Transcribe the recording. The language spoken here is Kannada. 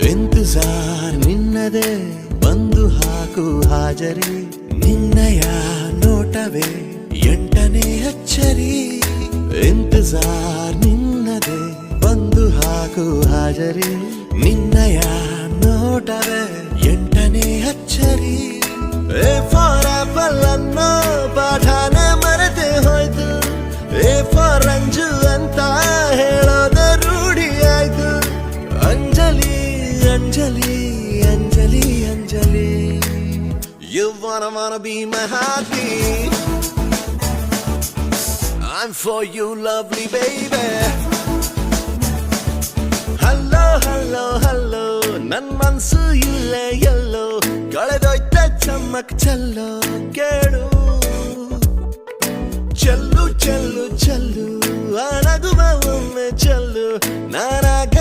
ಇಂತಜಾರ್ ನಿನ್ನದೇ ಬಂದು ಹಾಕು ಹಾಜರಿ ನಿನ್ನಯ ನೋಟವೇ ಎಂಟನೇ ಅಚ್ಚರಿ ಇಂತಜಾರ್ ನಿನ್ನದೇ ಬಂದು ಹಾಕು ಹಾಜರಿ ನಿನ್ನಯ ನೋಟವೇ ಎಂಟನೇ ಅಚ್ಚರಿ ಎ ಫಾರ್ ಆಪಲ್ ಅನ್ನೋ ಪಾಠಾನೆ ಮರೆತೆ ಹೋಯ್ತು ಎ ಫಾರ್ ರಂಜು ಅಂತ ಹೇಳೋದ ರೂಢಿ ಆಯ್ತು Anjali Anjali Anjali Anjali You wanna be my heartbeat I'm for you lovely baby Hello hello hello ನನ್ ಮನ್ಸು ಇಲ್ಲೇ ಎಲ್ಲೋ ಕಳೆದೋಯ್ತ ಚಮ್ಮಕ್ ಚೆಲ್ಲೋ ಕೇಳು ಚೆಲ್ಲು ಚೆಲ್ಲು ಚೆಲ್ಲು ಅನಗುವ ಒಮ್ಮೆ ಚೆಲ್ಲು ನಾನಾಗ